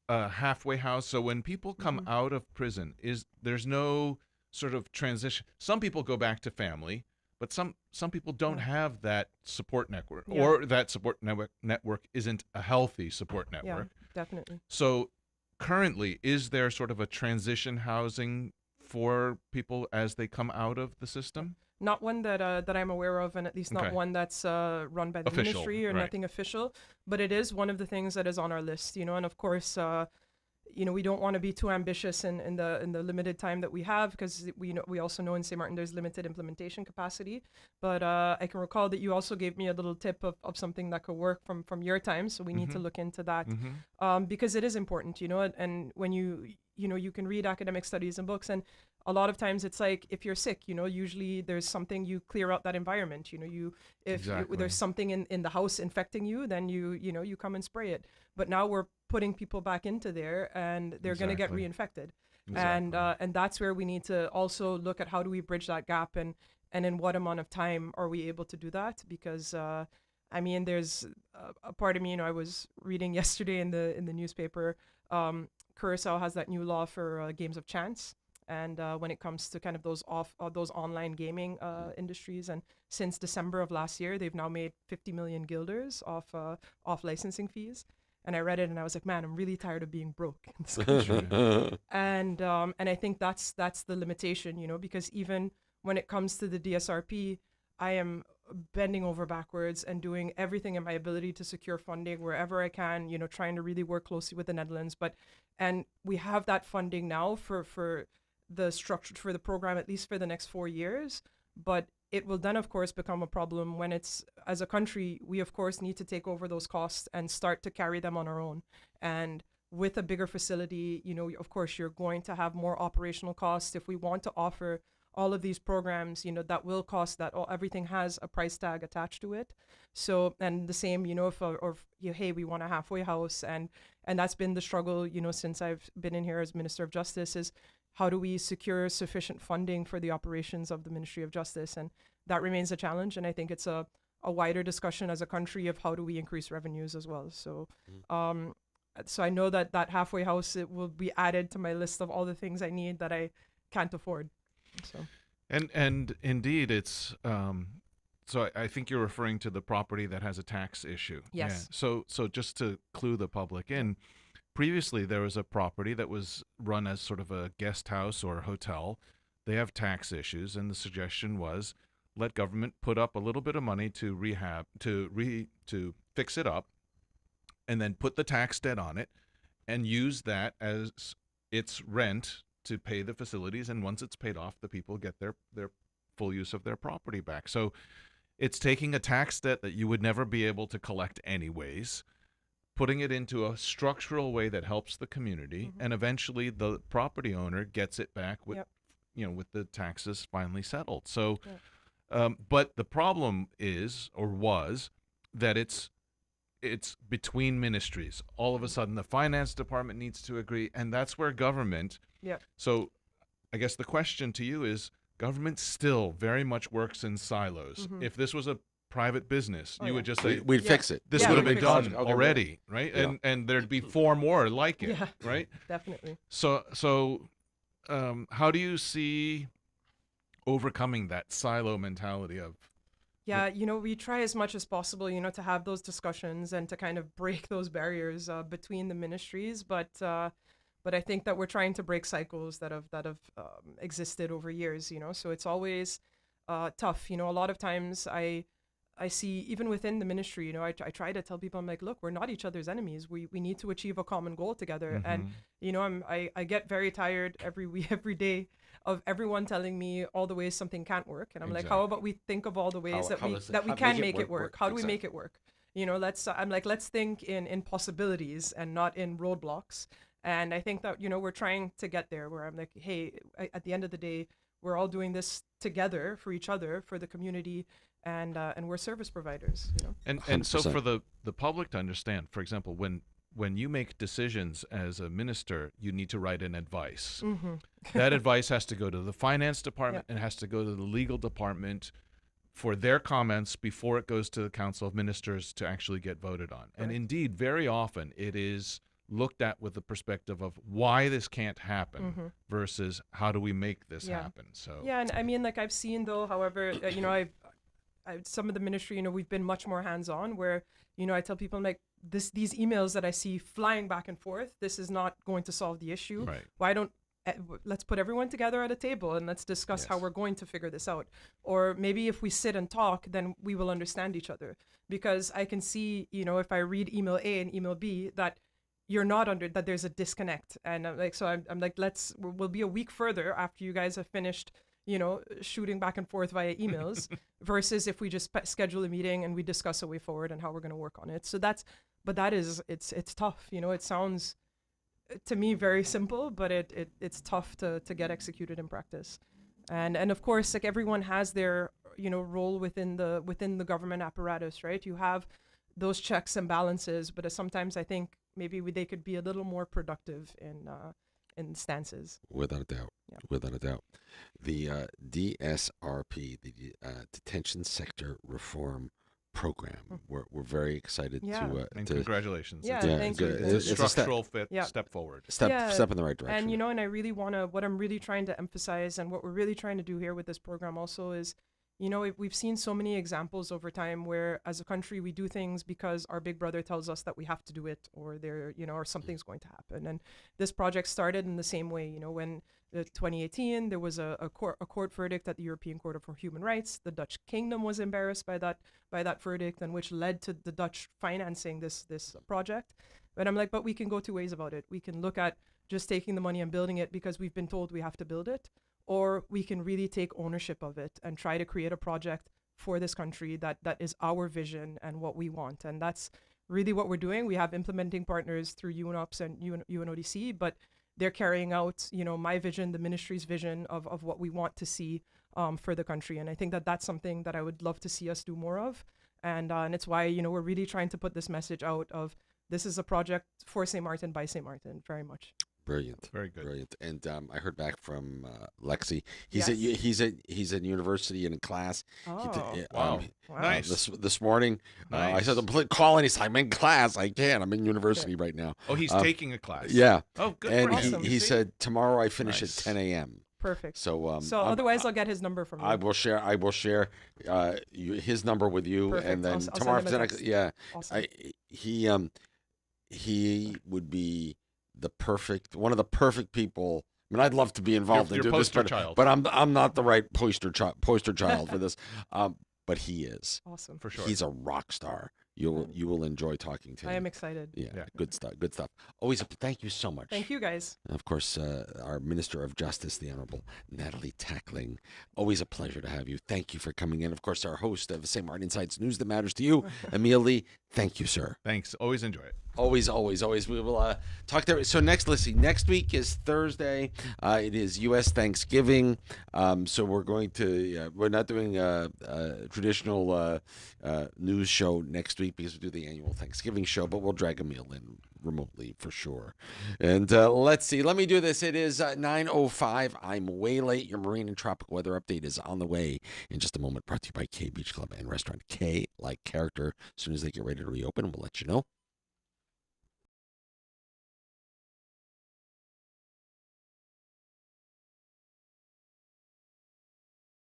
Speaker 2: a halfway house? So when people come out of prison, there's no sort of transition. Some people go back to family, but some people don't have that support network, or that support network isn't a healthy support network.
Speaker 4: Yeah, definitely.
Speaker 2: So currently, is there sort of a transition housing for people as they come out of the system?
Speaker 4: Not one that I'm aware of, and at least not one that's run by the ministry or nothing official. But it is one of the things that is on our list, and of course, we don't want to be too ambitious in the limited time that we have, because we also know in St. Martin there's limited implementation capacity. But I can recall that you also gave me a little tip of something that could work from your time, so we need to look into that, because it is important, and when you can read academic studies and books, and a lot of times it's like, if you're sick, usually there's something, you clear out that environment, if there's something in the house infecting you, then you come and spray it. But now we're putting people back into there, and they're going to get reinfected. And that's where we need to also look at how do we bridge that gap, and in what amount of time are we able to do that? Because there's a part of me, I was reading yesterday in the newspaper, Curacao has that new law for games of chance, and when it comes to kind of those online gaming industries, and since December of last year, they've now made 50 million guilders off licensing fees. And I read it and I was like, man, I'm really tired of being broke in this country. And I think that's the limitation, because even when it comes to the DSRP, I am bending over backwards and doing everything in my ability to secure funding wherever I can, trying to really work closely with the Netherlands. And we have that funding now for the structure for the program, at least for the next 4 years. But it will then, of course, become a problem when it's, as a country, we, of course, need to take over those costs and start to carry them on our own. And with a bigger facility, of course, you're going to have more operational costs. If we want to offer all of these programs, that will cost that. Everything has a price tag attached to it. So, and the same, hey, we want a halfway house. And that's been the struggle, since I've been in here as Minister of Justice, is how do we secure sufficient funding for the operations of the Ministry of Justice? And that remains a challenge. And I think it's a a wider discussion as a country of how do we increase revenues as well. So, so I know that that halfway house, it will be added to my list of all the things I need that I can't afford. So.
Speaker 2: And indeed, it's so I think you're referring to the property that has a tax issue.
Speaker 4: Yes.
Speaker 2: Yeah. So just to clue the public in, previously there was a property that was run as sort of a guest house or hotel. They have tax issues, and the suggestion was let government put up a little bit of money to to fix it up, and then put the tax debt on it, and use that as its rent to pay the facilities. And once it's paid off, the people get their full use of their property back. So it's taking a tax debt that you would never be able to collect anyways, putting it into a structural way that helps the community, and eventually the property owner gets it back with with the taxes finally settled. So but the problem is, or was, that it's between ministries. All of a sudden the finance department needs to agree, and that's where government. So I guess the question to you is, government still very much works in silos. If this was a private business, you would just say,
Speaker 1: we'd fix it.
Speaker 2: This would have been done
Speaker 1: Okay,
Speaker 2: already, right?
Speaker 1: Yeah.
Speaker 2: And there'd be 4 more like it, right?
Speaker 4: Definitely.
Speaker 2: So how do you see overcoming that silo mentality of?
Speaker 4: Yeah, we try as much as possible, to have those discussions and to kind of break those barriers between the ministries. But I think that we're trying to break cycles that have existed over years. So it's always tough. A lot of times I see, even within the ministry, I try to tell people, I'm like, look, we're not each other's enemies. We need to achieve a common goal together. And I get very tired every day of everyone telling me all the ways something can't work, and I'm like, how about we think of all the ways that we can make it work? How do we make it work? Let's think in possibilities and not in roadblocks. And I think that we're trying to get there, where I'm like, hey, at the end of the day, we're all doing this together for each other, for the community, and we're service providers.
Speaker 2: And so
Speaker 1: 100%.
Speaker 2: for the public to understand, for example, when you make decisions as a minister, you need to write an advice. That advice has to go to the finance department and has to go to the legal department for their comments before it goes to the Council of Ministers to actually get voted on. And indeed, very often it is looked at with the perspective of why this can't happen versus how do we make this happen. So
Speaker 4: and I mean, like, I've seen, though, however, some of the ministry, we've been much more hands-on, where I tell people, I'm like, these emails that I see flying back and forth, this is not going to solve the issue.
Speaker 2: Right.
Speaker 4: Why don't let's put everyone together at a table and let's discuss how we're going to figure this out. Or maybe if we sit and talk, then we will understand each other. Because I can see, if I read email A and email B, that you're not that there's a disconnect. And I'm like, we'll be a week further after you guys have finished, shooting back and forth via emails versus if we just schedule a meeting and we discuss a way forward and how we're going to work on it. So it's tough. It sounds to me very simple, but it's tough to get executed in practice. And of course, like, everyone has their, role within the government apparatus, right? You have those checks and balances, but sometimes I think maybe they could be a little more productive in stances.
Speaker 1: Without a doubt.
Speaker 4: Yeah.
Speaker 1: Without a doubt. The DSRP, the Detention Sector Reform Program, we're very excited to
Speaker 2: and congratulations.
Speaker 4: Yeah,
Speaker 2: It's-
Speaker 4: thank you.
Speaker 2: It's a
Speaker 1: It's a
Speaker 2: structural
Speaker 4: Yeah.
Speaker 2: step forward.
Speaker 1: step in the right direction.
Speaker 4: And and I really what I'm really trying to emphasize, and what we're really trying to do here with this program also is, we've seen so many examples over time where, as a country, we do things because our big brother tells us that we have to do it, or or something's going to happen. And this project started in the same way. When 2018, there was a court verdict at the European Court of Human Rights. The Dutch Kingdom was embarrassed by that verdict, and which led to the Dutch financing this project. But I'm like, but we can go 2 ways about it. We can look at just taking the money and building it because we've been told we have to build it, or we can really take ownership of it and try to create a project for this country that is our vision and what we want. And that's really what we're doing. We have implementing partners through UNOPS and UNODC, but they're carrying out, my vision, the ministry's vision of what we want to see for the country. And I think that that's something that I would love to see us do more of. And it's why, we're really trying to put this message out of, this is a project for St. Martin by St. Martin, very much.
Speaker 1: Brilliant.
Speaker 2: Very good.
Speaker 1: Brilliant. And I heard back from Lexi. He's
Speaker 4: Yes.
Speaker 1: he's at university in a class.
Speaker 4: Oh,
Speaker 2: Wow.
Speaker 4: wow.
Speaker 2: Nice.
Speaker 1: This morning, I said,
Speaker 2: Nice.
Speaker 1: call, and he's like, I'm in class. I can't. I'm in university right now.
Speaker 2: Oh, he's taking a class.
Speaker 1: Yeah.
Speaker 2: Oh, good
Speaker 1: And
Speaker 2: for
Speaker 1: he,
Speaker 2: him.
Speaker 4: Awesome.
Speaker 1: he
Speaker 2: See?
Speaker 1: said tomorrow I finish
Speaker 2: Nice.
Speaker 1: at 10 a.m.
Speaker 4: Perfect.
Speaker 1: So
Speaker 4: So otherwise, I'll get his number from you.
Speaker 1: I will share his number with you,
Speaker 4: Perfect.
Speaker 1: and then
Speaker 4: I'll send
Speaker 1: tomorrow
Speaker 4: him a
Speaker 1: after
Speaker 4: text.
Speaker 1: yeah,
Speaker 4: Awesome.
Speaker 1: he would be one of the perfect people. I mean, I'd love to be involved
Speaker 2: Your
Speaker 1: and do this,
Speaker 2: poster
Speaker 1: but,
Speaker 2: child.
Speaker 1: but I'm not the right poster child for this. But he is.
Speaker 4: Awesome.
Speaker 2: For sure.
Speaker 1: He's a rock star. You will enjoy talking to him.
Speaker 4: I am excited.
Speaker 1: Yeah,
Speaker 2: Yeah.
Speaker 1: good stuff. Good stuff. Always. Thank you so much.
Speaker 4: Thank you, guys.
Speaker 1: And of course, our Minister of Justice, the Honorable Natalie Tackling. Always a pleasure to have you. Thank you for coming in. Of course, our host of St. Martin Insights News that matters to you, Emil Lee. Thank you, sir.
Speaker 2: Thanks. Always enjoy it.
Speaker 1: Always. We will talk there. So next week is Thursday. It is U.S. Thanksgiving. So we're going to, we're not doing a traditional news show next week because we do the annual Thanksgiving show, but we'll drag a meal in remotely for sure. And let's see. Let me do this. It is 9:05. I'm way late. Your marine and tropical weather update is on the way in just a moment. Brought to you by K Beach Club and Restaurant. K like character. As soon as they get ready to reopen, we'll let you know.